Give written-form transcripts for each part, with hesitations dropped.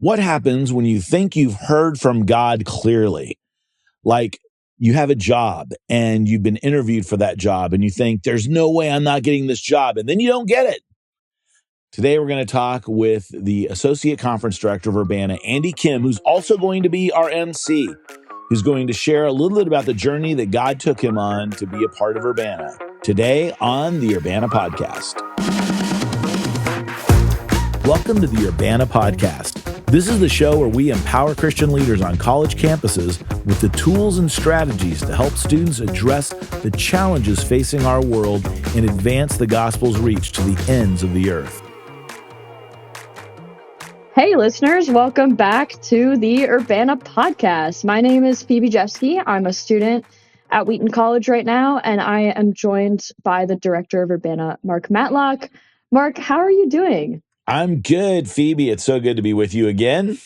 What happens when you think you've heard from God clearly? Like you have a job and you've been interviewed for that job and you think there's no way I'm not getting this job, and then you don't get it. Today, we're going to talk with the Associate Conference Director of Urbana, Andy Kim, who's also going to be our MC, who's going to share a little bit about the journey that God took him on to be a part of Urbana. Today on the Urbana Podcast. Welcome to the Urbana Podcast. This is the show where we empower Christian leaders on college campuses with the tools and strategies to help students address the challenges facing our world and advance the gospel's reach to the ends of the earth. Hey listeners, welcome back to the Urbana Podcast. My name is Phoebe Jeske. I'm a student at Wheaton College right now, and I am joined by the Director of Urbana, Mark Matlock. Mark, how are you doing? I'm good, Phoebe. It's so good to be with you again.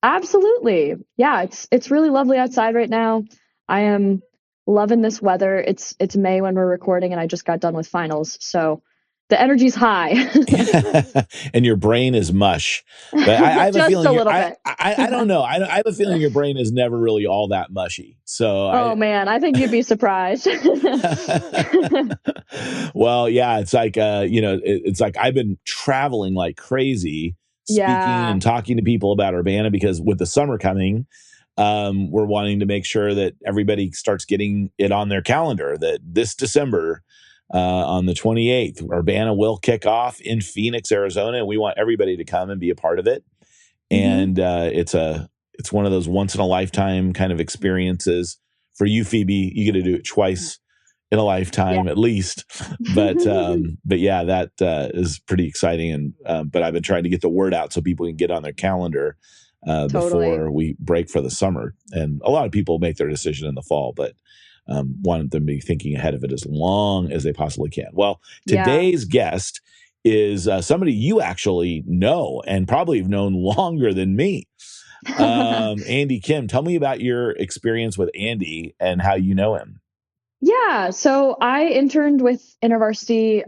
Absolutely. Yeah, it's really lovely outside right now. I am loving this weather. It's May when we're recording, and I just got done with finals, so the energy's high. And your brain is mush. But I have just a feeling a little bit. I don't know. I have a feeling your brain is never really all that mushy. So man, I think you'd be surprised. Well, yeah, it's like it's like I've been traveling like crazy, speaking and talking to people about Urbana, because with the summer coming, we're wanting to make sure that everybody starts getting it on their calendar that this December, on the 28th, Urbana will kick off in Phoenix, Arizona, and we want everybody to come and be a part of it. And it's one of those once in a lifetime kind of experiences. For you, Phoebe, you get to do it twice in a lifetime at least. But yeah, that is pretty exciting. And but I've been trying to get the word out so people can get on their calendar before we break for the summer. And a lot of people make their decision in the fall, but want them to be thinking ahead of it as long as they possibly can. Well, today's guest is somebody you actually know and probably have known longer than me. Andy Kim, tell me about your experience with Andy and how you know him. Yeah, so I interned with InterVarsity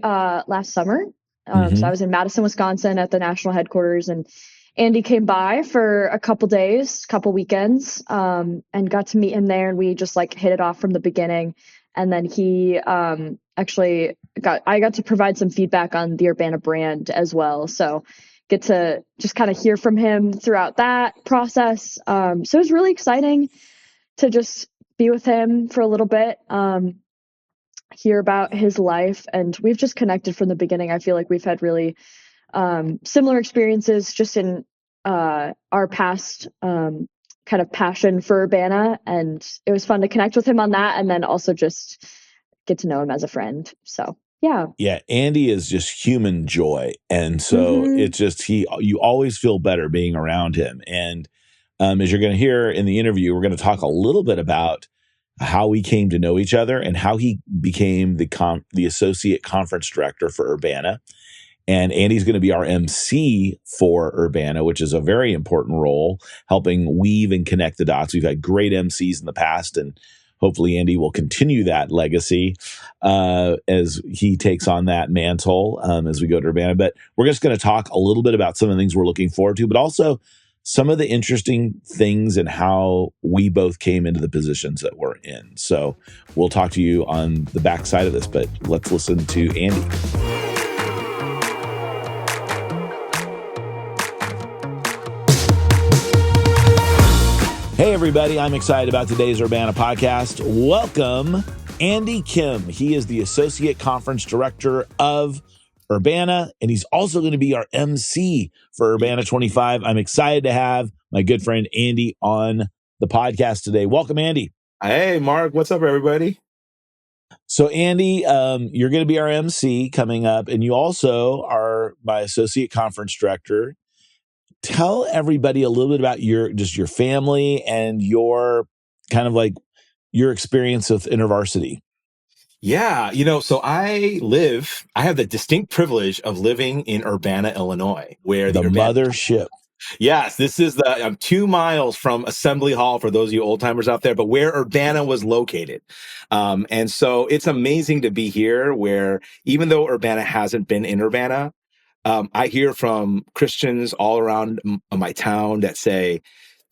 last summer. So I was in Madison, Wisconsin at the national headquarters, and Andy came by for a couple days, couple weekends, and got to meet him there, and we just like hit it off from the beginning. And then he I got to provide some feedback on the Urbana brand as well. So get to just kind of hear from him throughout that process. So it was really exciting to just be with him for a little bit, hear about his life. And we've just connected from the beginning. I feel like we've had really similar experiences just in our past kind of passion for Urbana. And it was fun to connect with him on that. And then also just get to know him as a friend. So yeah, Andy is just human joy, and so it's just you always feel better being around him. And as you're going to hear in the interview, we're going to talk a little bit about how we came to know each other and how he became the associate conference director for Urbana. And Andy's going to be our MC for Urbana, which is a very important role, helping weave and connect the dots. We've had great MCs in the past, and hopefully Andy will continue that legacy as he takes on that mantle as we go to Urbana. But we're just going to talk a little bit about some of the things we're looking forward to, but also some of the interesting things and how we both came into the positions that we're in. So we'll talk to you on the backside of this, but let's listen to Andy. Hey, everybody. I'm excited about today's Urbana Podcast. Welcome, Andy Kim. He is the Associate Conference Director of Urbana, and he's also going to be our MC for Urbana 25. I'm excited to have my good friend Andy on the podcast today. Welcome, Andy. Hey, Mark. What's up, everybody? So, Andy, you're going to be our MC coming up, and you also are my Associate Conference Director. Tell everybody a little bit about your family and your kind of like your experience with InterVarsity. Yeah, so I have the distinct privilege of living in Urbana, Illinois, where the mothership. Yes, this is I'm 2 miles from Assembly Hall for those of you old timers out there, but where Urbana was located. And so it's amazing to be here where even though Urbana hasn't been in Urbana, I hear from Christians all around my town that say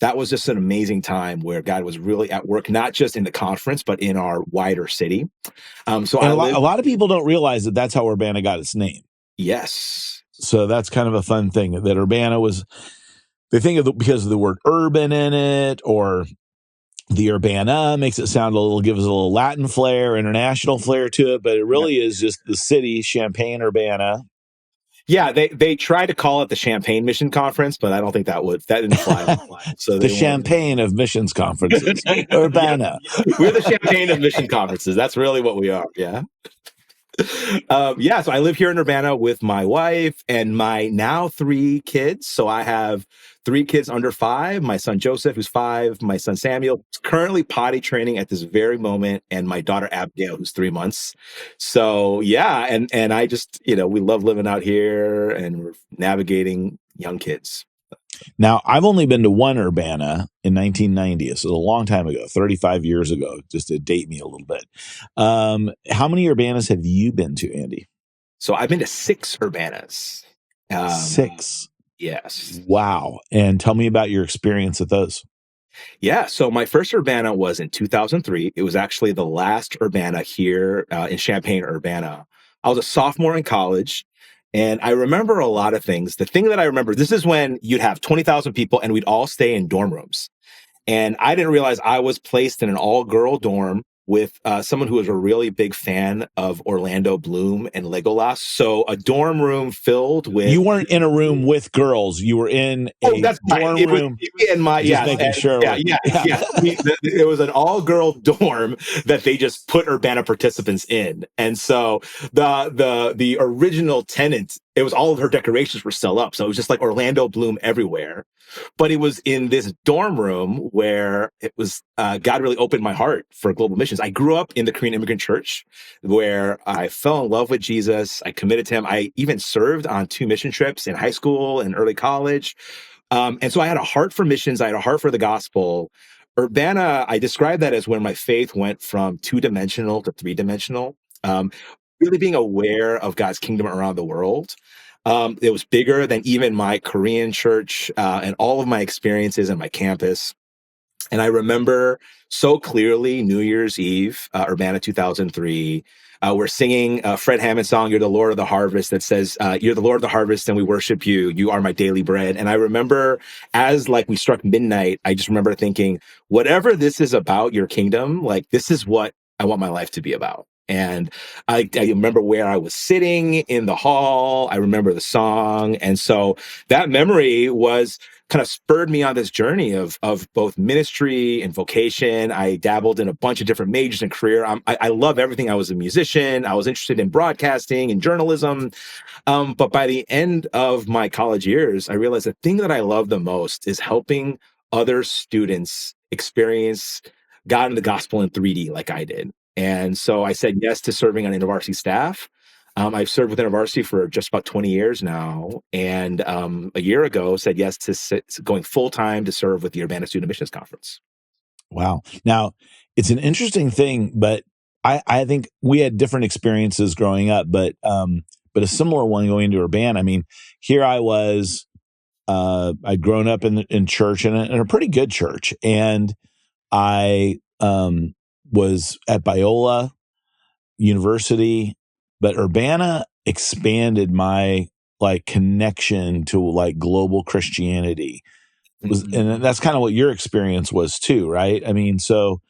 that was just an amazing time where God was really at work, not just in the conference, but in our wider city. So And I a live. lot of people don't realize that that's how Urbana got its name. Yes. So that's kind of a fun thing that Urbana was. They think of because of the word urban in it, or the Urbana makes it sound gives a little Latin flair, international flair to it, but it really is just the city, Champaign, Urbana. Yeah, they tried to call it the Champaign Mission Conference, but I don't think that didn't fly. So the Champaign of missions conferences, Urbana. Yeah. We're the Champaign of mission conferences. That's really what we are. Yeah. So I live here in Urbana with my wife and my now 3 kids. So I have 3 kids under 5, my son Joseph, who's 5, my son Samuel, who's currently potty training at this very moment, and my daughter Abigail, who's 3 months. So yeah, and I just, we love living out here and we're navigating young kids. Now, I've only been to one Urbana in 1990. So a long time ago, 35 years ago, just to date me a little bit. How many Urbanas have you been to, Andy? So I've been to 6 Urbanas. 6? Yes. Wow. And tell me about your experience at those. Yeah, so my first Urbana was in 2003. It was actually the last Urbana here in Champaign, Urbana. I was a sophomore in college, and I remember a lot of things. The thing that I remember, this is when you'd have 20,000 people, and we'd all stay in dorm rooms. And I didn't realize I was placed in an all-girl dorm with someone who was a really big fan of Orlando Bloom and Legolas. So a dorm room filled with... You weren't in a room with girls. You were in a dorm room. In my, making sure. It was an all-girl dorm that they just put Urbana participants in. And so the original tenant, it was all of her decorations were still up. So it was just like Orlando Bloom everywhere. But it was in this dorm room where it was, God really opened my heart for global missions. I grew up in the Korean immigrant church where I fell in love with Jesus. I committed to him. I even served on 2 mission trips in high school and early college. And so I had a heart for missions. I had a heart for the gospel. Urbana, I describe that as when my faith went from 2-dimensional to 3-dimensional, really being aware of God's kingdom around the world. It was bigger than even my Korean church and all of my experiences at my campus. And I remember so clearly New Year's Eve, Urbana 2003. We're singing Fred Hammond's song, "You're the Lord of the Harvest," that says, "You're the Lord of the harvest and we worship you. You are my daily bread." And I remember as we struck midnight, I just remember thinking, whatever this is about, your kingdom, this is what I want my life to be about. And I remember where I was sitting in the hall. I remember the song. And so that memory was kind of spurred me on this journey of both ministry and vocation. I dabbled in a bunch of different majors and career. I love everything. I was a musician. I was interested in broadcasting and journalism. But by the end of my college years, I realized the thing that I love the most is helping other students experience God and the gospel in 3D like I did. And so I said yes to serving on InterVarsity staff. I've served with InterVarsity for just about 20 years now. And a year ago, said yes to going full-time to serve with the Urbana Student Missions Conference. Wow. Now, it's an interesting thing, but I think we had different experiences growing up, but a similar one going into Urbana. I mean, here I was, I'd grown up in church, in a pretty good church. And I was at Biola University, but Urbana expanded my connection to global Christianity. And that's kind of what your experience was too, right? I mean, so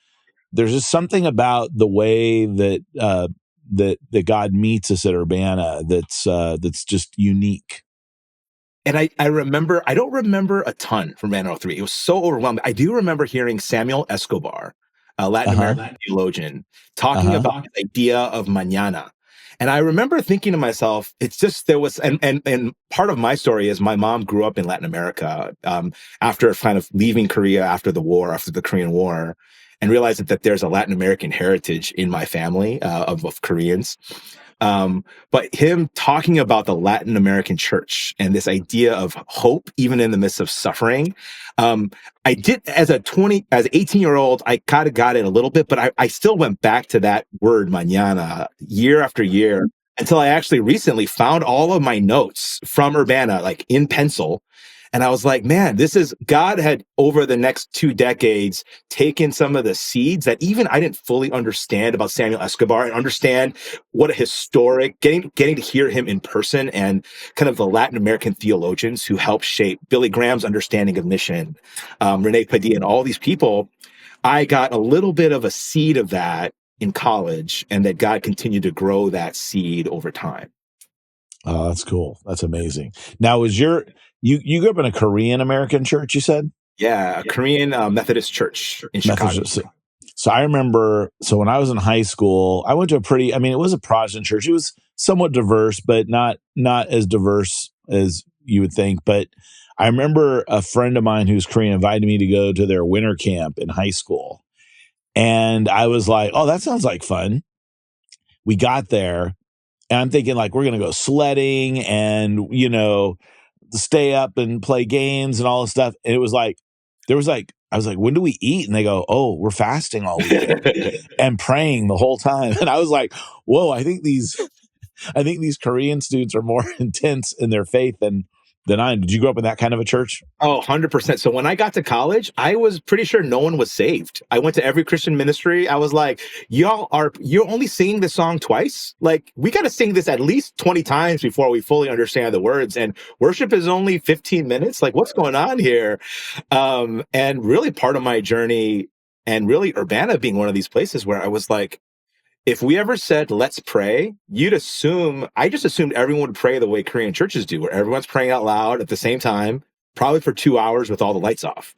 there's just something about the way that that God meets us at Urbana that's just unique. And I remember, I don't remember a ton from Urbana 03. It was so overwhelming. I do remember hearing Samuel Escobar, a Latin American theologian, talking about the idea of mañana. And I remember thinking to myself, it's just, there was, and part of my story is my mom grew up in Latin America after kind of leaving Korea after the war, after the Korean War, and realized that there's a Latin American heritage in my family of Koreans. But him talking about the Latin American church and this idea of hope, even in the midst of suffering. I did as 18-year-old, I kind of got it a little bit, but I still went back to that word mañana year after year. until I actually recently found all of my notes from Urbana, like in pencil. And I was like, man, God had over the next 2 decades taken some of the seeds that even I didn't fully understand about Samuel Escobar and understand what a historic, getting to hear him in person and kind of the Latin American theologians who helped shape Billy Graham's understanding of mission, Rene Padilla, and all these people. I got a little bit of a seed of that in college, and that God continued to grow that seed over time. Oh, that's cool. That's amazing. Now, you grew up in a Korean American church, you said? Yeah, a Korean Methodist church in Chicago. So I remember, when I was in high school, I went to it was a Protestant church. It was somewhat diverse, but not as diverse as you would think. But I remember a friend of mine who's Korean invited me to go to their winter camp in high school. And I was like, oh, that sounds like fun. We got there and I'm thinking like, we're going to go sledding and, stay up and play games and all this stuff. And it was like, I was like, when do we eat? And they go, oh, we're fasting all weekend and praying the whole time. And I was like, whoa, I think these Korean students are more intense in their faith than I am. Did you grow up in that kind of a church? Oh, 100%. So when I got to college, I was pretty sure no one was saved. I went to every Christian ministry. I was like, you're only singing this song twice? Like, we got to sing this at least 20 times before we fully understand the words. And worship is only 15 minutes. Like, what's going on here? And really part of my journey, and really Urbana being one of these places where I was like, if we ever said, let's pray, I just assumed everyone would pray the way Korean churches do, where everyone's praying out loud at the same time, probably for 2 hours with all the lights off.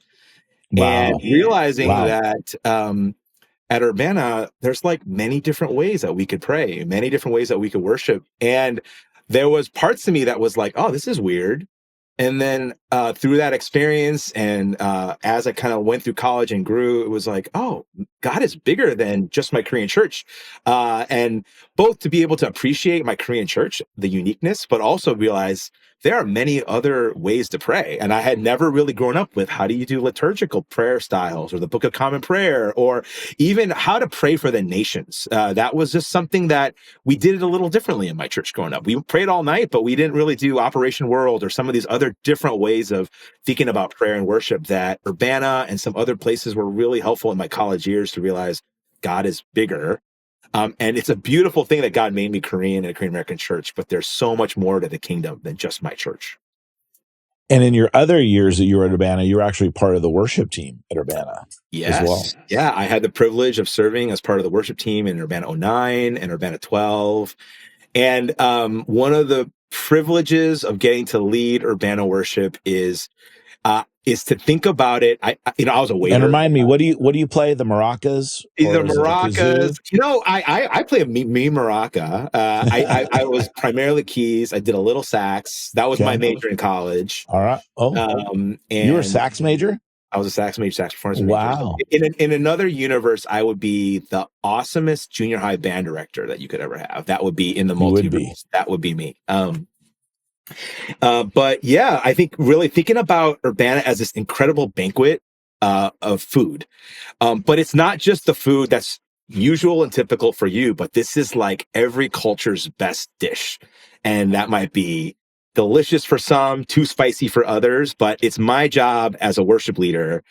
Wow. And realizing that at Urbana, there's like many different ways that we could pray, many different ways that we could worship. And there was parts of me that was like, oh, this is weird. And then through that experience and as I kind of went through college and grew, it was like, oh, God is bigger than just my Korean church. And both to be able to appreciate my Korean church, the uniqueness, but also realize there are many other ways to pray. And I had never really grown up with how do you do liturgical prayer styles or the Book of Common Prayer or even how to pray for the nations. That was just something that we did it a little differently in my church growing up. We prayed all night, but we didn't really do Operation World or some of these other different ways of thinking about prayer and worship that Urbana and some other places were really helpful in my college years to realize God is bigger. And it's a beautiful thing that God made me Korean in a Korean American church, but there's so much more to the kingdom than just my church. And in your other years that you were at Urbana, you were actually part of the worship team at Urbana as well. Yeah, I had the privilege of serving as part of the worship team in Urbana 09 and Urbana 12. And one of the privileges of getting to lead Urbana worship is to think about it. I was a waiter. And remind me, what do you play? The maracas? Either maracas. I play a me maraca. I was primarily keys. I did a little sax. That was my major in college. All right. Oh, and you were a sax major? I was a sax major, sax performance major. Wow. In another universe, I would be the awesomest junior high band director that you could ever have. That would be in the multiverse. That would be me. But yeah, I think really thinking about Urbana as this incredible banquet of food. But it's not just the food that's usual and typical for you, but this is like every culture's best dish. And that might be delicious for some, too spicy for others, but it's my job as a worship leader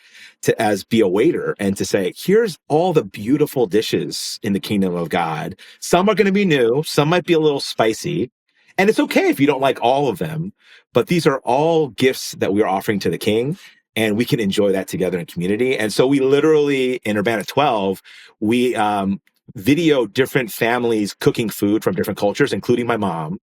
to be a waiter and to say, here's all the beautiful dishes in the kingdom of God. Some are going to be new, some might be a little spicy. And it's okay if you don't like all of them, but these are all gifts that we're offering to the King, and we can enjoy that together in community. And so we literally, in Urbana 12, we video different families cooking food from different cultures, including my mom.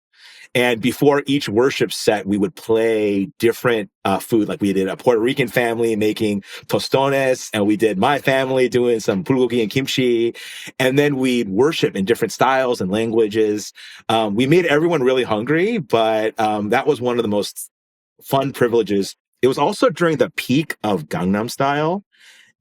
And before each worship set, we would play different food. Like we did a Puerto Rican family making tostones, and we did my family doing some bulgogi and kimchi. And then we'd worship in different styles and languages. We made everyone really hungry, but that was one of the most fun privileges. It was also during the peak of Gangnam Style.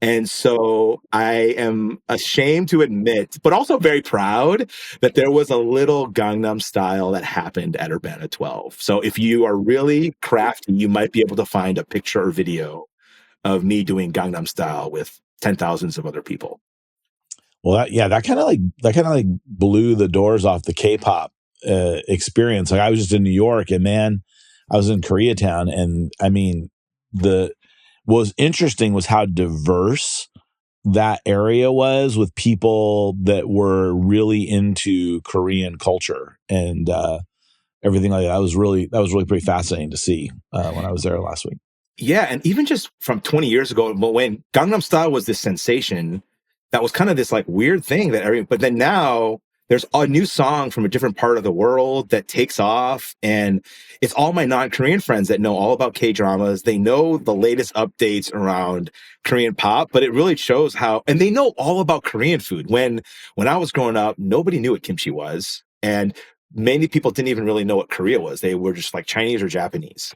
And so I am ashamed to admit, but also very proud, that there was a little Gangnam Style that happened at Urbana 12. So if you are really crafty, you might be able to find a picture or video of me doing Gangnam Style with 10,000s of other people. Well, that kind of like blew the doors off the K-pop experience. Like I was just in New York, and man, I was in Koreatown, and I mean, what was interesting was how diverse that area was, with people that were really into Korean culture and everything like that. That was really pretty fascinating to see when I was there last week. Yeah, and even just from 20 years ago, when Gangnam Style was this sensation, that was kind of this like weird thing but then now there's a new song from a different part of the world that takes off, and it's all my non-Korean friends that know all about K-dramas. They know the latest updates around Korean pop, but it really shows and they know all about Korean food. When I was growing up, nobody knew what kimchi was, and many people didn't even really know what Korea was. They were just like Chinese or Japanese.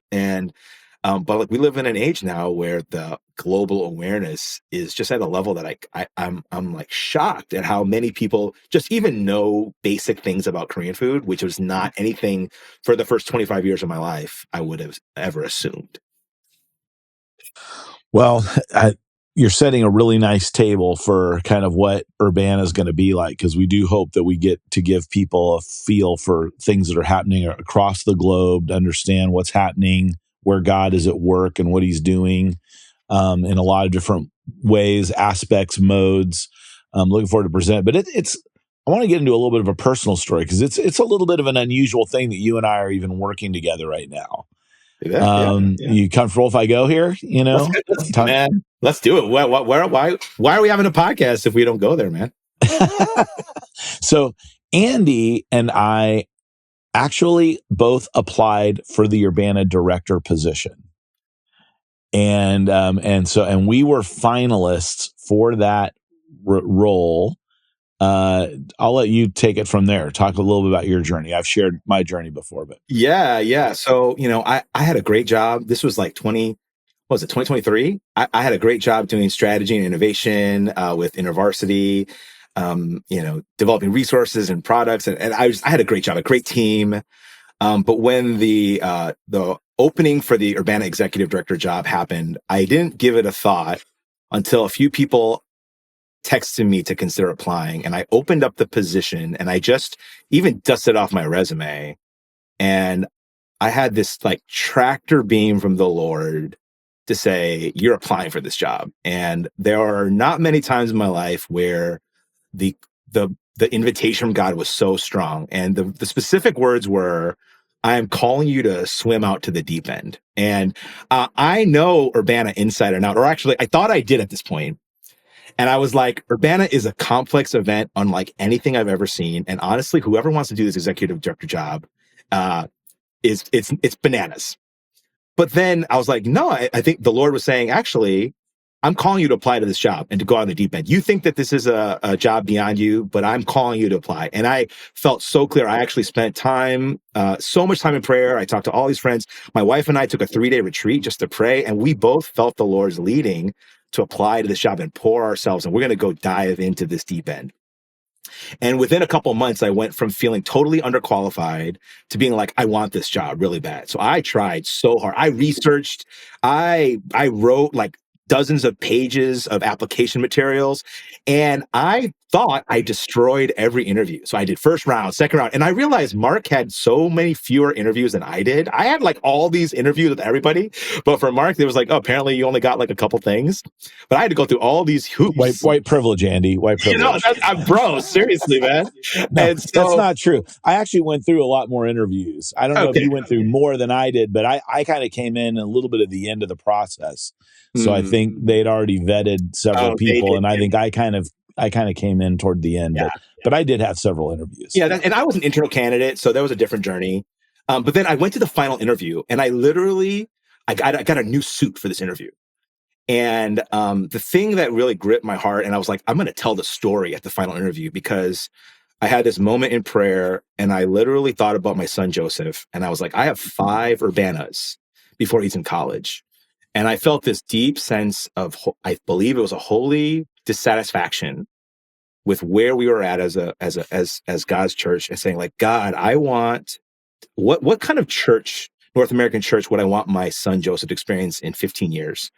But like we live in an age now where the global awareness is just at a level that I'm like shocked at how many people just even know basic things about Korean food, which was not anything for the first 25 years of my life I would have ever assumed. Well, you're setting a really nice table for kind of what Urbana is going to be like, because we do hope that we get to give people a feel for things that are happening across the globe, to understand what's happening, where God is at work and what he's doing in a lot of different ways, aspects, modes. I'm looking forward to present. But I want to get into a little bit of a personal story, because it's a little bit of an unusual thing that you and I are even working together right now. Yeah. You comfortable if I go here? You know, man, let's do it. Why are we having a podcast if we don't go there, man? So Andy and I actually both applied for the Urbana Director position, and we were finalists for that role. I'll let you take it from there. Talk a little bit about your journey. I've shared my journey before, but yeah. So I had a great job. This was like 2023. I had a great job doing strategy and innovation with InterVarsity. Developing resources and products, and I had a great job, a great team. But when the opening for the Urbana Executive Director job happened, I didn't give it a thought until a few people texted me to consider applying, and I opened up the position, and I just even dusted off my resume, and I had this like tractor beam from the Lord to say, you're applying for this job. And there are not many times in my life where the invitation from God was so strong. And the specific words were, I am calling you to swim out to the deep end. And I know Urbana inside and out, or actually I thought I did at this point. And I was like, Urbana is a complex event unlike anything I've ever seen. And honestly, whoever wants to do this executive director job, it's bananas. But then I was like, no, I think the Lord was saying, actually, I'm calling you to apply to this job and to go on the deep end. You think that this is a job beyond you, but I'm calling you to apply. And I felt so clear. I actually spent time, so much time in prayer. I talked to all these friends. My wife and I took a 3-day retreat just to pray. And we both felt the Lord's leading to apply to this job and pour ourselves. And we're going to go dive into this deep end. And within a couple of months, I went from feeling totally underqualified to being like, I want this job really bad. So I tried so hard. I researched, I wrote like dozens of pages of application materials. And I thought I destroyed every interview. So I did first round, second round. And I realized Mark had so many fewer interviews than I did. I had like all these interviews with everybody. But for Mark, there was like, oh, apparently you only got like a couple things. But I had to go through all these hoops. White privilege, Andy. White privilege. Bro, seriously, man. No, that's not true. I actually went through a lot more interviews. I don't know if you went through more than I did, but I kind of came in a little bit at the end of the process. So I think they'd already vetted several people, and I think I kind of came in toward the end. Yeah. But I did have several interviews. Yeah, and I was an internal candidate, so that was a different journey. But then I went to the final interview, and I got a new suit for this interview. And the thing that really gripped my heart, and I was like, I'm going to tell the story at the final interview, because I had this moment in prayer, and I literally thought about my son, Joseph. And I was like, I have 5 Urbanas before he's in college. And I felt this deep sense of, I believe it was a holy dissatisfaction with where we were at as God's church, and saying like, God, I want, what kind of church, North American church, would I want my son Joseph to experience in 15 years?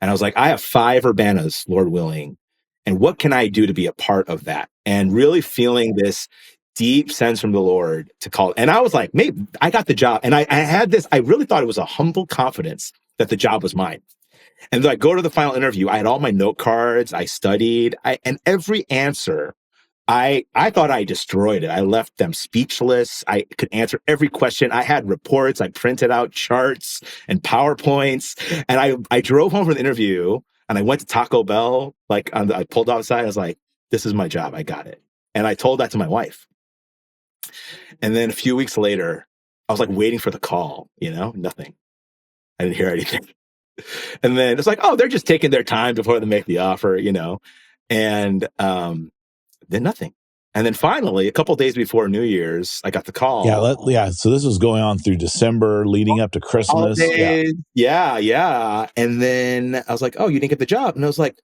And I was like, I have 5 Urbanas, Lord willing. And what can I do to be a part of that? And really feeling this deep sense from the Lord to call. And I was like, maybe I got the job. And I had this, I really thought it was a humble confidence that the job was mine. And then I go to the final interview. I had all my note cards. I studied. And every answer, I thought I destroyed it. I left them speechless. I could answer every question. I had reports. I printed out charts and PowerPoints. And I drove home from the interview and I went to Taco Bell. Like I pulled outside. I was like, this is my job. I got it. And I told that to my wife. And then a few weeks later, I was like waiting for the call, nothing. I didn't hear anything. And then it's like, oh, they're just taking their time before they make the offer, and then nothing. And then finally, a couple of days before New Year's, I got the call. Yeah. So this was going on through December, leading up to Christmas. Yeah. And then I was like, oh, you didn't get the job. And I was like,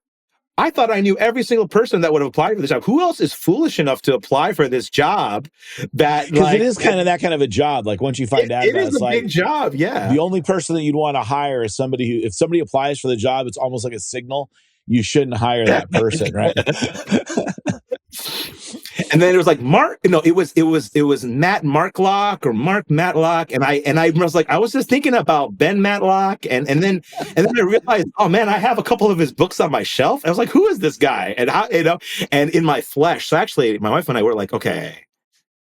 I thought I knew every single person that would have applied for this job. Who else is foolish enough to apply for this job? Because it is kind of that kind of a job. Like once you find out, it is a big job. Yeah. The only person that you'd want to hire is somebody who, if somebody applies for the job, it's almost like a signal. You shouldn't hire that person, right? And then it was like it was Matt Marklock or Mark Matlock, and I was like, I was just thinking about Ben Matlock, and then I realized, oh man, I have a couple of his books on my shelf. I was like, who is this guy? And how, and in my flesh, so actually, my wife and I were like, okay,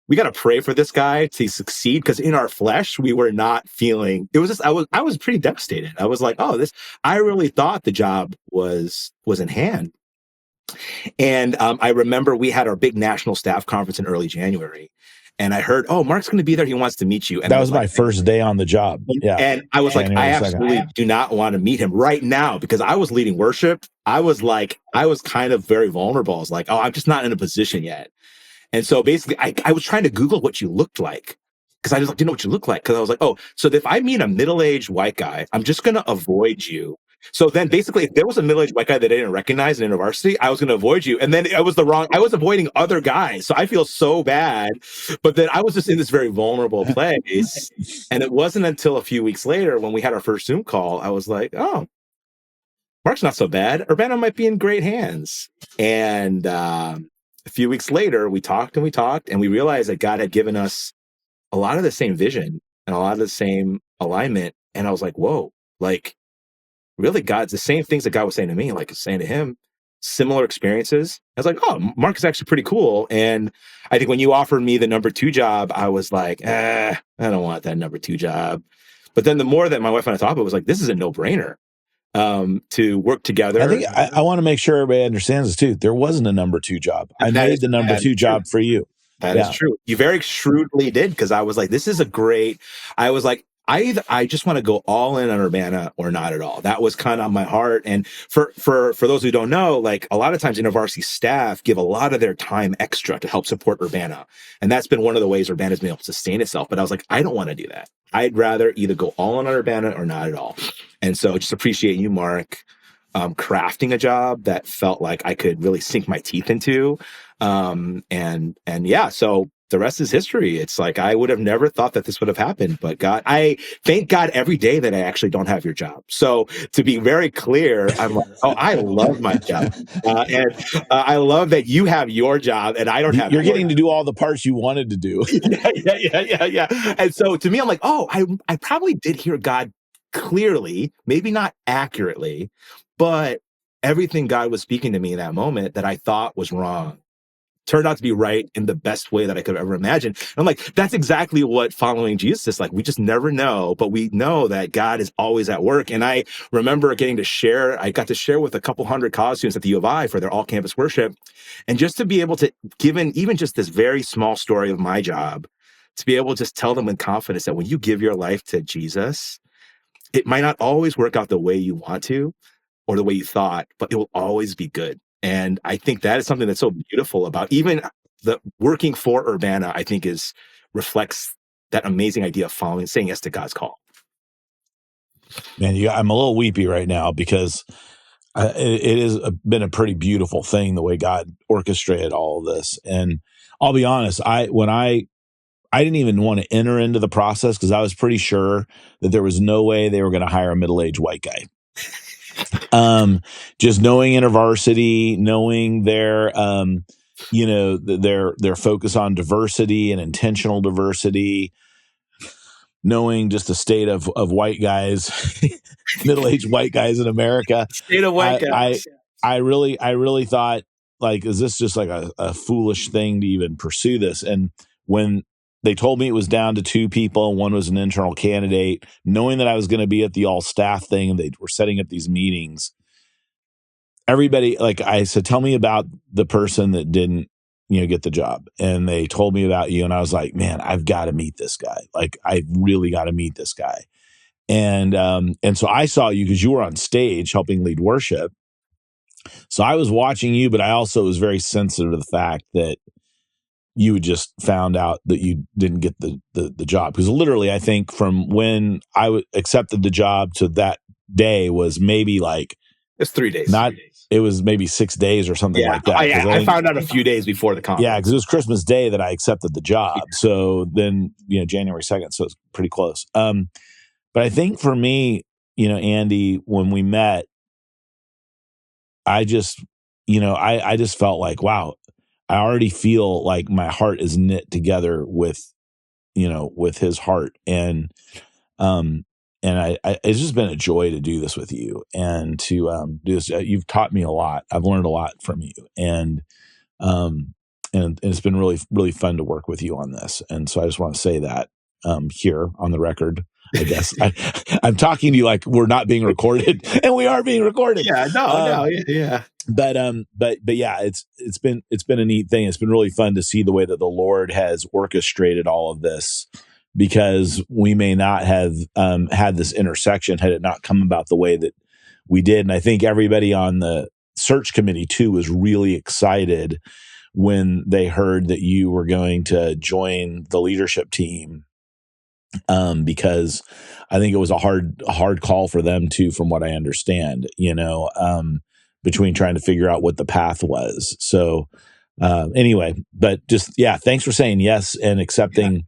we got to pray for this guy to succeed, because in our flesh, we were not feeling. It was just I was pretty devastated. I was like, oh, I really thought the job was in hand. And I remember we had our big national staff conference in early January, and I heard, oh, Mark's going to be there. He wants to meet you. And that was my first day on the job. Yeah. And I was like, I absolutely do not want to meet him right now, because I was leading worship. I was kind of very vulnerable. I was like, oh, I'm just not in a position yet. And so basically I was trying to Google what you looked like, because I just didn't know what you look like. Because I was like, oh, so if I meet a middle-aged white guy, I'm just going to avoid you. So then basically, if there was a middle-aged white guy that I didn't recognize in InterVarsity, I was going to avoid you. And then I was avoiding other guys. So I feel so bad. But then I was just in this very vulnerable place. And it wasn't until a few weeks later when we had our first Zoom call, I was like, oh, Mark's not so bad. Urbana might be in great hands. And a few weeks later, we talked, and we realized that God had given us a lot of the same vision and a lot of the same alignment. And I was like, whoa, really, God's the same things that God was saying to me, like saying to him, similar experiences. I was like, oh, Mark is actually pretty cool. And I think when you offered me the number 2 job, I was like, I don't want that number 2 job. But then the more that my wife and I talked about it, was like, this is a no-brainer to work together. I think I want to make sure everybody understands this too. There wasn't a number 2 job. I made the number 2 job for you. That is true. You very shrewdly did, because I was like, I was like, I just want to go all in on Urbana or not at all. That was kind of on my heart. And for those who don't know, like a lot of times InterVarsity staff give a lot of their time extra to help support Urbana. And that's been one of the ways Urbana's been able to sustain itself. But I was like, I don't want to do that. I'd rather either go all in on Urbana or not at all. And so just appreciate you, Mark, crafting a job that felt like I could really sink my teeth into. And yeah, so the rest is history. It's like, I would have never thought that this would have happened, but I thank God every day that I actually don't have your job. So to be very clear, I'm like, oh, I love my job. And I love that you have your job and I don't have. You're getting to do all the parts you wanted to do. Yeah. And so to me, I'm like, oh, I probably did hear God clearly, maybe not accurately, but everything God was speaking to me in that moment that I thought was wrong turned out to be right in the best way that I could ever imagine. And I'm like, that's exactly what following Jesus is like. We just never know, but we know that God is always at work. And I remember I got to share with a couple hundred college students at the U of I for their all-campus worship. And just to be able to, given even just this very small story of my job, to be able to just tell them with confidence that when you give your life to Jesus, it might not always work out the way you want to or the way you thought, but it will always be good. And I think that is something that's so beautiful about even the working for Urbana, I think reflects that amazing idea of saying yes to God's call. Man, I'm a little weepy right now because it has been a pretty beautiful thing, the way God orchestrated all of this. And I'll be honest, I didn't even want to enter into the process because I was pretty sure that there was no way they were going to hire a middle-aged white guy. Just knowing InterVarsity, knowing their their focus on diversity and intentional diversity, knowing just the state of white guys, middle-aged white guys in America. State of white guys. I really thought, like, is this just like a foolish thing to even pursue this? And when they told me it was down to 2 people, and one was an internal candidate, knowing that I was going to be at the all staff thing and they were setting up these meetings, everybody, like I said, tell me about the person that didn't, get the job. And they told me about you. And I was like, man, I've got to meet this guy. Like, I really got to meet this guy. And so I saw you because you were on stage helping lead worship. So I was watching you, but I also was very sensitive to the fact that you had just found out that you didn't get the job. Because literally, I think from when I accepted the job to that day was maybe like, it's 3 days. It was maybe 6 days or something like that. I found out a few days before the conference. Yeah, because it was Christmas Day that I accepted the job. So then, January 2nd. So it's pretty close. But I think for me, Andy, when we met, I just, I just felt like, wow, I already feel like my heart is knit together with his heart. And it's just been a joy to do this with you and to do this. You've taught me a lot. I've learned a lot from you, and it's been really, really fun to work with you on this. And so I just want to say that here on the record. I guess I'm talking to you like we're not being recorded, and we are being recorded. Yeah, yeah. But yeah, it's been a neat thing. It's been really fun to see the way that the Lord has orchestrated all of this, because we may not have had this intersection had it not come about the way that we did. And I think everybody on the search committee too was really excited when they heard that you were going to join the leadership team. Because I think it was a hard call for them too, from what I understand, between trying to figure out what the path was. So, anyway, but just, yeah, thanks for saying yes and accepting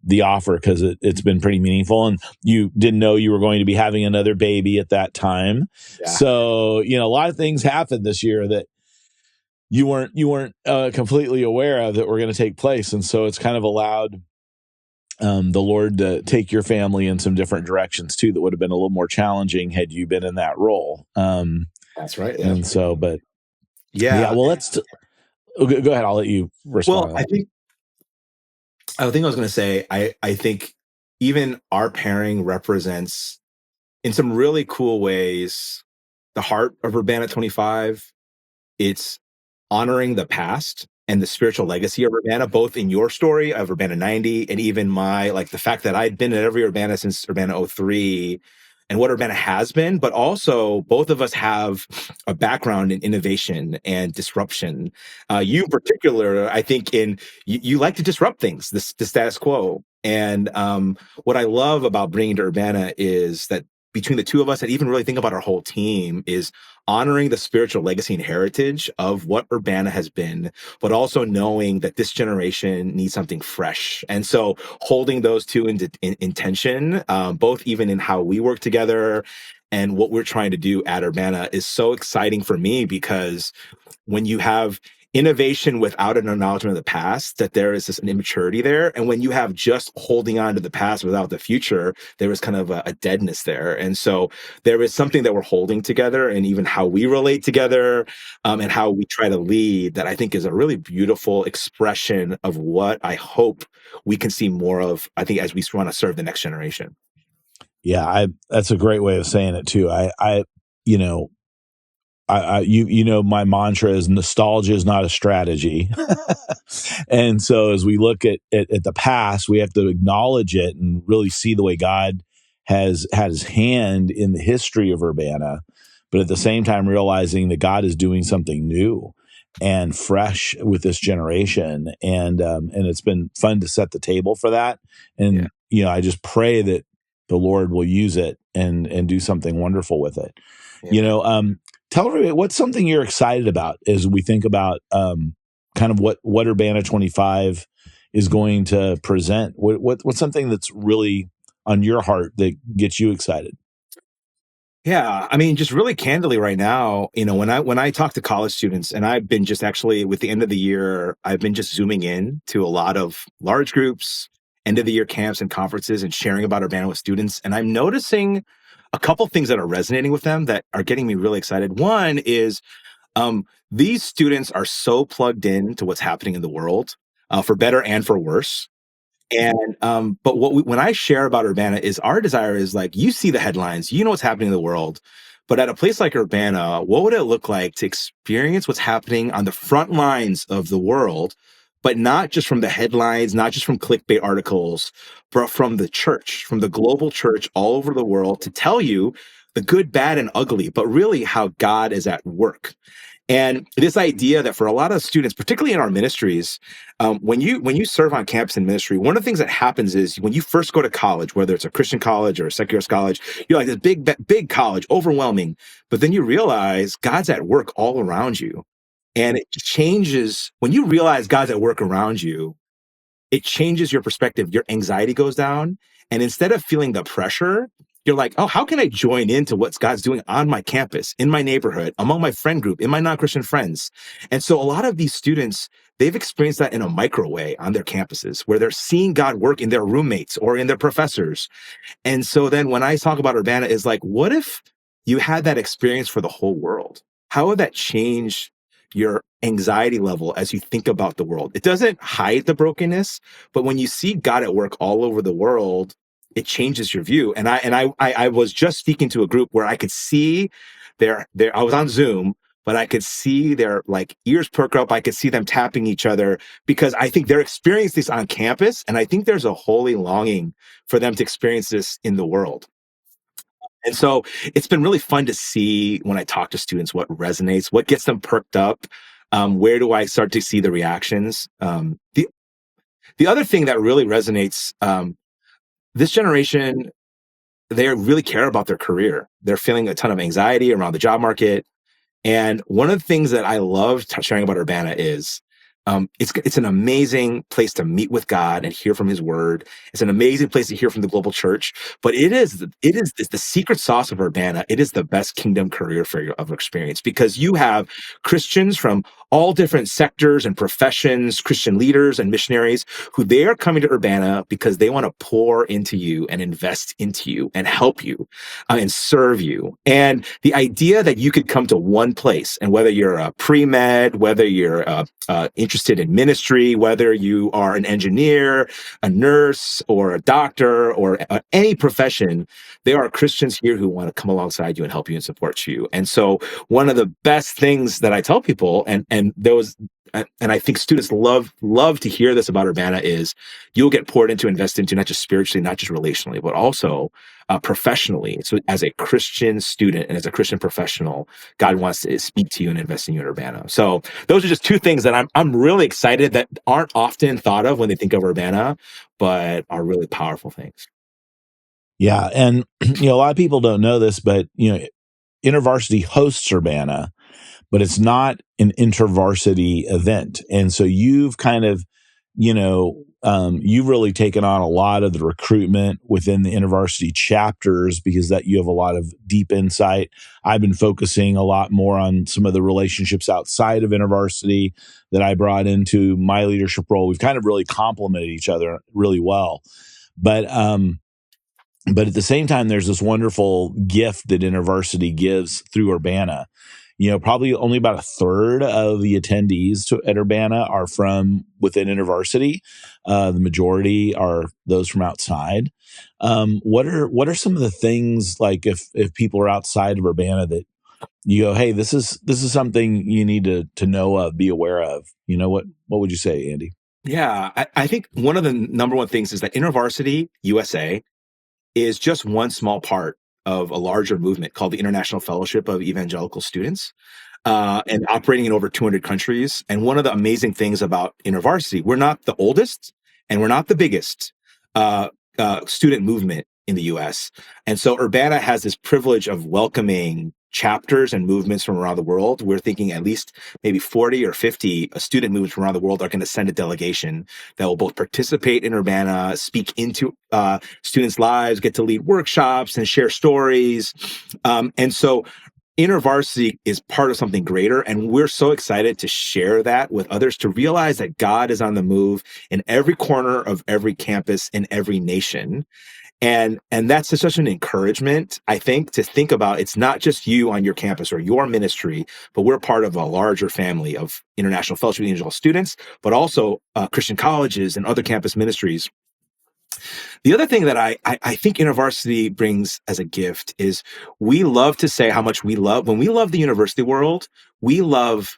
the offer, because it's been pretty meaningful. And you didn't know you were going to be having another baby at that time. Yeah. So, a lot of things happened this year that you weren't completely aware of that were going to take place. And so it's kind of allowed the Lord to take your family in some different directions too, that would have been a little more challenging had you been in that role. That's right. And so, but yeah, well, let's go ahead. I'll let you respond. Well, I think I was going to say, I think even our pairing represents in some really cool ways the heart of Urbana 25. It's honoring the past and the spiritual legacy of Urbana, both in your story of Urbana 90 and even my, like the fact that I'd been at every Urbana since Urbana 03 and what Urbana has been, but also both of us have a background in innovation and disruption. You in particular, I think you like to disrupt things, the status quo. And what I love about bringing to Urbana is that between the two of us, and even really think about our whole team, is honoring the spiritual legacy and heritage of what Urbana has been, but also knowing that this generation needs something fresh. And so holding those two in tension, both even in how we work together and what we're trying to do at Urbana, is so exciting for me, because when you have innovation without an acknowledgement of the past, that there is an immaturity there. And when you have just holding on to the past without the future, there is kind of a deadness there. And so there is something that we're holding together, and even how we relate together and how we try to lead, that I think is a really beautiful expression of what I hope we can see more of, I think, as we want to serve the next generation. Yeah, that's a great way of saying it too. My mantra is nostalgia is not a strategy. And so as we look at the past, we have to acknowledge it and really see the way God has had his hand in the history of Urbana, but at the same time realizing that God is doing something new and fresh with this generation. And it's been fun to set the table for that. And, I just pray that the Lord will use it and do something wonderful with it. Yeah. Tell everybody, what's something you're excited about as we think about kind of what Urbana 25 is going to present? What's something that's really on your heart that gets you excited? Yeah, I mean, just really candidly right now, when I talk to college students, and I've been just actually with the end of the year, I've been just zooming in to a lot of large groups, end of the year camps and conferences, and sharing about Urbana with students. And I'm noticing a couple things that are resonating with them that are getting me really excited. One is these students are so plugged in to what's happening in the world, for better and for worse. And but when I share about Urbana is our desire is like, you see the headlines, you know what's happening in the world, but at a place like Urbana, what would it look like to experience what's happening on the front lines of the world, but not just from the headlines, not just from clickbait articles, but from the church, from the global church all over the world, to tell you the good, bad, and ugly, but really how God is at work. And this idea that for a lot of students, particularly in our ministries, when you serve on campus in ministry, one of the things that happens is when you first go to college, whether it's a Christian college or a secular college, you're like this big college, overwhelming. But then you realize God's at work all around you, and it changes when you realize God's at work around you. It changes your perspective. Your anxiety goes down. And instead of feeling the pressure, you're like, oh, how can I join into what God's doing on my campus, in my neighborhood, among my friend group, in my non-Christian friends? And so a lot of these students, they've experienced that in a micro way on their campuses, where they're seeing God work in their roommates or in their professors. And so then when I talk about Urbana, is like, what if you had that experience for the whole world? How would that change your anxiety level as you think about the world? It doesn't hide the brokenness, but when you see God at work all over the world, it changes your view. And I was just speaking to a group where I could see I was on Zoom, but I could see their like ears perk up. I could see them tapping each other because I think they're experiencing this on campus. And I think there's a holy longing for them to experience this in the world. And so it's been really fun to see when I talk to students what resonates, what gets them perked up. Where do I start to see the reactions? The other thing that really resonates, this generation, they really care about their career. They're feeling a ton of anxiety around the job market. And one of the things that I love sharing about Urbana is it's an amazing place to meet with God and hear from His Word. It's an amazing place to hear from the global church. But it's the secret sauce of Urbana. It is the best kingdom career fair of experience because you have Christians from all different sectors and professions, Christian leaders and missionaries who they are coming to Urbana because they want to pour into you and invest into you and help you and serve you. And the idea that you could come to one place, and whether you're a pre-med, whether you're interested in ministry, whether you are an engineer, a nurse, or a doctor, or any profession, there are Christians here who want to come alongside you and help you and support you. And so one of the best things that I tell people, and I think students love to hear this about Urbana, is you'll get poured into, invested into, not just spiritually, not just relationally, but also professionally. So as a Christian student and as a Christian professional, God wants to speak to you and invest in you in Urbana. So those are just two things that I'm really excited that aren't often thought of when they think of Urbana, but are really powerful things. Yeah. And, a lot of people don't know this, but, InterVarsity hosts Urbana, but it's not an InterVarsity event. And so you've kind of, you've really taken on a lot of the recruitment within the InterVarsity chapters because that you have a lot of deep insight. I've been focusing a lot more on some of the relationships outside of InterVarsity that I brought into my leadership role. We've kind of really complemented each other really well. But at the same time, there's this wonderful gift that InterVarsity gives through Urbana. Probably only about a third of the attendees at Urbana are from within InterVarsity. The majority are those from outside. What are some of the things, like if people are outside of Urbana, that you go, hey, this is something you need to know of, be aware of? What would you say, Andy? Yeah, I think one of the number one things is that InterVarsity USA is just one small part of a larger movement called the International Fellowship of Evangelical Students, and operating in over 200 countries. And one of the amazing things about InterVarsity, we're not the oldest and we're not the biggest student movement in the U.S. And so Urbana has this privilege of welcoming chapters and movements from around the world. We're thinking at least maybe 40 or 50 student movements from around the world are going to send a delegation that will both participate in Urbana, speak into students' lives, get to lead workshops and share stories. And so InterVarsity is part of something greater, and we're so excited to share that with others, to realize that God is on the move in every corner of every campus in every nation. And that's such an encouragement, I think, to think about. It's not just you on your campus or your ministry, but we're part of a larger family of International Fellowship of Angel students, but also Christian colleges and other campus ministries. The other thing that I think InterVarsity brings as a gift is we love to say how much we love, when we love the university world, we love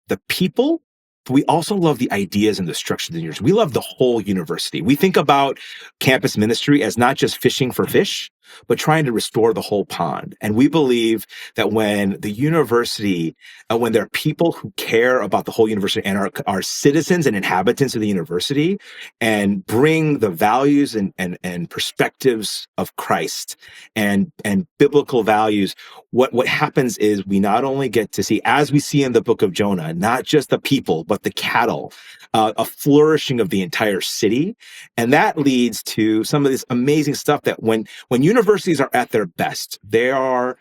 the people, but we also love the ideas and the structure of the university. We love the whole university. We think about campus ministry as not just fishing for fish, but trying to restore the whole pond. And we believe that when the university, when there are people who care about the whole university and are citizens and inhabitants of the university and bring the values and perspectives of Christ and biblical values, what happens is we not only get to see, as we see in the book of Jonah, not just the people, but the cattle, a flourishing of the entire city. And that leads to some of this amazing stuff that when universities are at their best, they are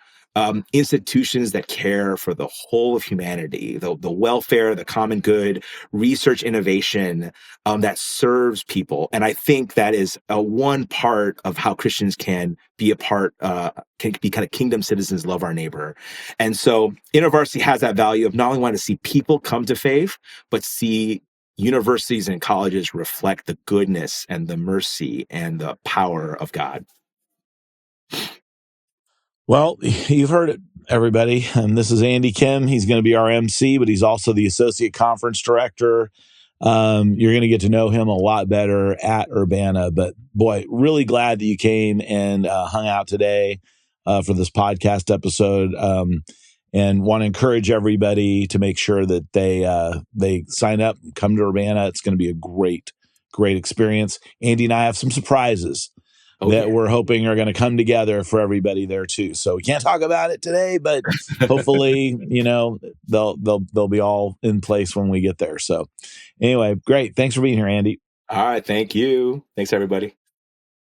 institutions that care for the whole of humanity, the welfare, the common good, research, innovation that serves people. And I think that is one part of how Christians can be can be kind of kingdom citizens, love our neighbor. And so InterVarsity has that value of not only wanting to see people come to faith, but see universities and colleges reflect the goodness and the mercy and the power of God. Well, you've heard it, everybody. And this is Andy Kim. He's going to be our MC, but he's also the associate conference director. You're going to get to know him a lot better at Urbana. But boy, really glad that you came and hung out today for this podcast episode. And want to encourage everybody to make sure that they sign up, come to Urbana. It's going to be a great experience. Andy and I have some surprises that we're hoping are going to come together for everybody there too. So we can't talk about it today, but hopefully, they'll be all in place when we get there. So anyway, great. Thanks for being here, Andy. All right. Thank you. Thanks, everybody.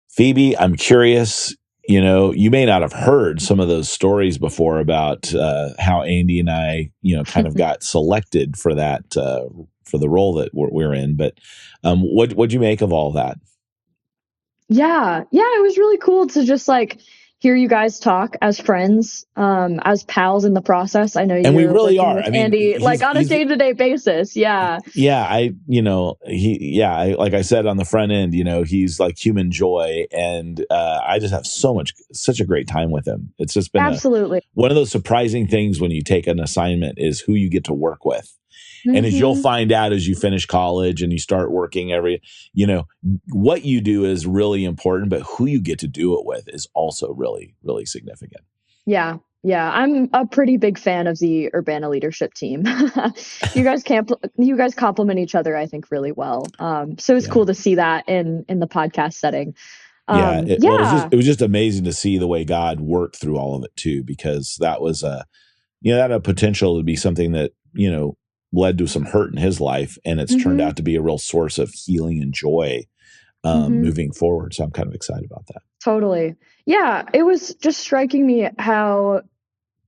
Phoebe, I'm curious, you may not have heard some of those stories before about how Andy and I, kind of got selected for that, for the role that we're in. But what'd you make of all that? Yeah, it was really cool to just hear you guys talk as friends, as pals in the process. I know you're we really working are. with Andy on a day-to-day basis. Yeah. Yeah, like I said on the front end, he's like human joy, and I just have such a great time with him. It's just been absolutely one of those surprising things when you take an assignment is who you get to work with. And as you'll find out as you finish college and you start working what you do is really important, but who you get to do it with is also really, really significant. Yeah. I'm a pretty big fan of the Urbana leadership team. You guys complement each other, I think, really well. So it's cool to see that in the podcast setting. It was just amazing to see the way God worked through all of it too, because that was that had a potential to be something that, led to some hurt in his life, and it's turned out to be a real source of healing and joy moving forward. So I'm kind of excited about that. Totally. Yeah. It was just striking me how,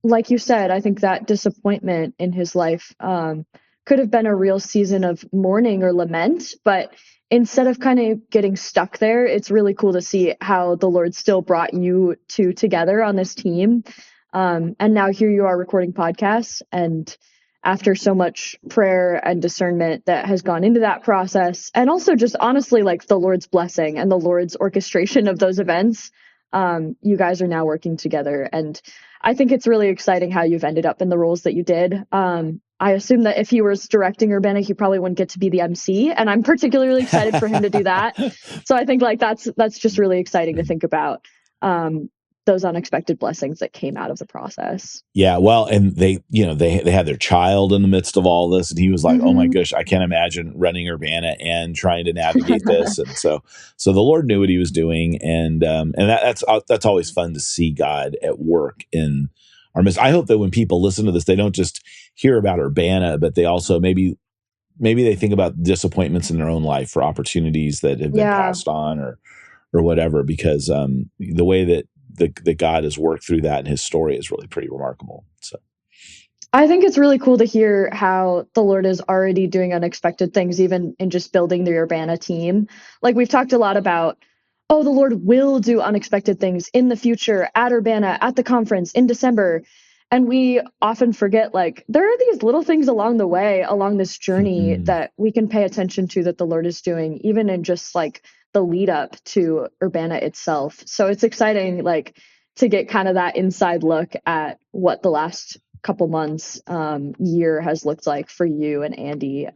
like you said, I think that disappointment in his life could have been a real season of mourning or lament, but instead of kind of getting stuck there, it's really cool to see how the Lord still brought you two together on this team. And now here you are recording podcasts, and after so much prayer and discernment that has gone into that process, and also just honestly the Lord's blessing and the Lord's orchestration of those events, you guys are now working together. And I think it's really exciting how you've ended up in the roles that you did. I assume that if he was directing Urbana, he probably wouldn't get to be the MC, and I'm particularly excited for him to do that. So I think that's just really exciting to think about. Those unexpected blessings that came out of the process. Yeah, well, and they had their child in the midst of all this, and he was like, "Oh my gosh, I can't imagine running Urbana and trying to navigate this." And so the Lord knew what He was doing, and that's always fun to see God at work in missed. I hope that when people listen to this, they don't just hear about Urbana, but they also maybe they think about disappointments in their own life for opportunities that have been passed on or whatever, because the way that God has worked through that in his story is really pretty remarkable. So I think it's really cool to hear how the Lord is already doing unexpected things, even in just building the Urbana team. Like, we've talked a lot about, oh, the Lord will do unexpected things in the future at Urbana, at the conference in December. And we often forget, like, there are these little things along the way, along this journey that we can pay attention to that the Lord is doing, even in just like the lead up to Urbana itself. So it's exciting, like, to get kind of that inside look at what the last couple months, year has looked like for you and Andy,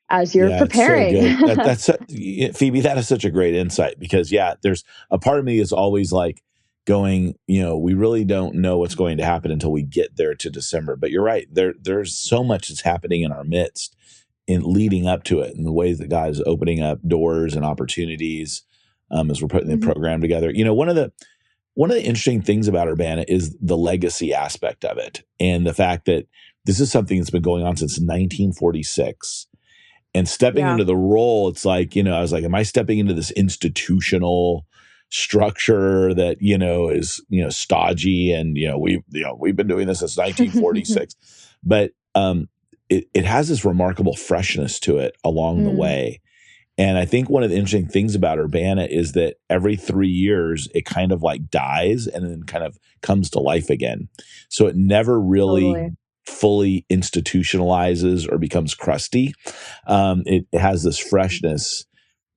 as you're preparing. It's so good. That's Phoebe, that is such a great insight, because there's a part of me is always like going, we really don't know what's going to happen until we get there to December. But you're right. There's so much that's happening in our midst in leading up to it, and the ways that God is opening up doors and opportunities as we're putting the program together. One of the interesting things about Urbana is the legacy aspect of it, and the fact that this is something that's been going on since 1946. And stepping into the role, it's like, I was like, am I stepping into this institutional structure that, is, stodgy, and, we've been doing this since 1946. But it has this remarkable freshness to it along the way. And I think one of the interesting things about Urbana is that every 3 years, it kind of like dies and then kind of comes to life again. So it never really fully institutionalizes or becomes crusty. It has this freshness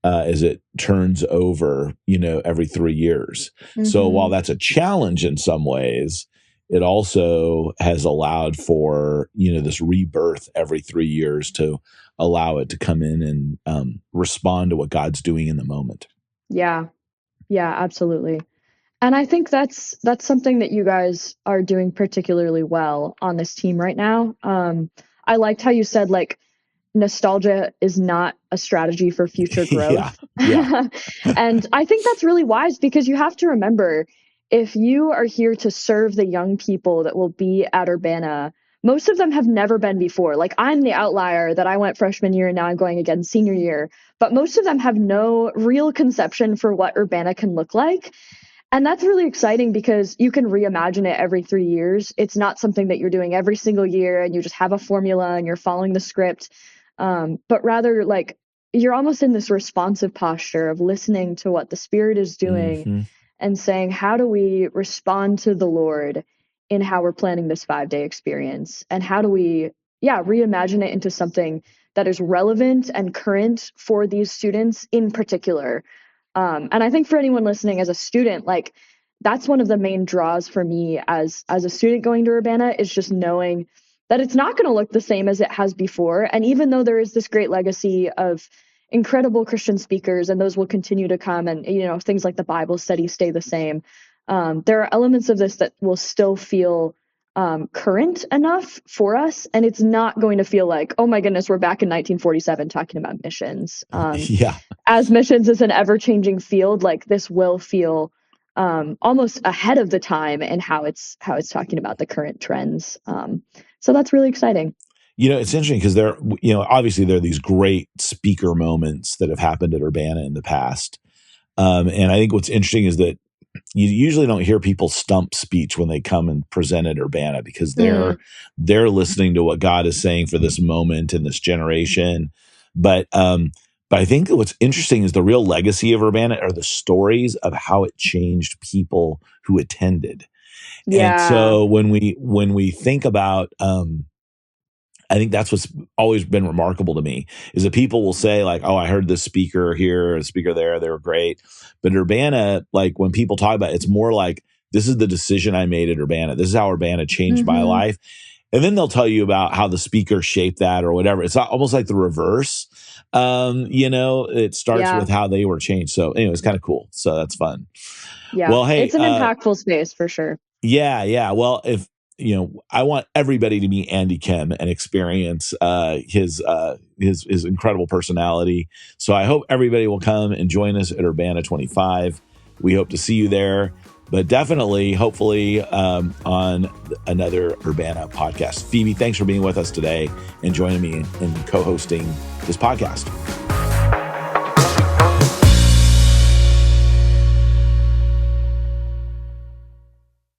as it turns over, every 3 years. So while that's a challenge in some ways, it also has allowed for, this rebirth every 3 years to allow it to come in and respond to what God's doing in the moment. Yeah, absolutely. And I think that's something that you guys are doing particularly well on this team right now. I liked how you said, like, nostalgia is not a strategy for future growth. And I think that's really wise, because you have to remember, if you are here to serve the young people that will be at Urbana, most of them have never been before. Like, I'm the outlier that I went freshman year and now I'm going again senior year, but most of them have no real conception for what Urbana can look like. And that's really exciting, because you can reimagine it every 3 years. It's not something that you're doing every single year and you just have a formula and you're following the script. But rather, like, you're almost in this responsive posture of listening to what the Spirit is doing and saying, how do we respond to the Lord in how we're planning this 5-day experience? And how do we, reimagine it into something that is relevant and current for these students in particular? And I think for anyone listening as a student, like, that's one of the main draws for me as a student going to Urbana, is just knowing that it's not going to look the same as it has before. And even though there is this great legacy of incredible Christian speakers, and those will continue to come, and, things like the Bible study stay the same, there are elements of this that will still feel current enough for us. And it's not going to feel like, oh my goodness, we're back in 1947 talking about missions. As missions is an ever-changing field, like, this will feel almost ahead of the time in how it's talking about the current trends. So that's really exciting. It's interesting, because obviously there are these great speaker moments that have happened at Urbana in the past. And I think what's interesting is that you usually don't hear people stump speech when they come and present at Urbana, because they're listening to what God is saying for this moment and this generation. But I think what's interesting is the real legacy of Urbana are the stories of how it changed people who attended. And so when we think about, I think that's what's always been remarkable to me, is that people will say, like, oh, I heard this speaker here, a speaker there, they were great. But Urbana, like, when people talk about it, it's more like, this is the decision I made at Urbana. This is how Urbana changed my life. And then they'll tell you about how the speaker shaped that or whatever. It's almost like the reverse. It starts with how they were changed. So anyway, it's kind of cool. So that's fun. Yeah. Well, hey, it's an impactful space for sure. Yeah. Well, if I want everybody to meet Andy Kim and experience his incredible personality. So I hope everybody will come and join us at Urbana 25. We hope to see you there. but definitely, hopefully, on another Urbana podcast. Phoebe, thanks for being with us today and joining me in co-hosting this podcast.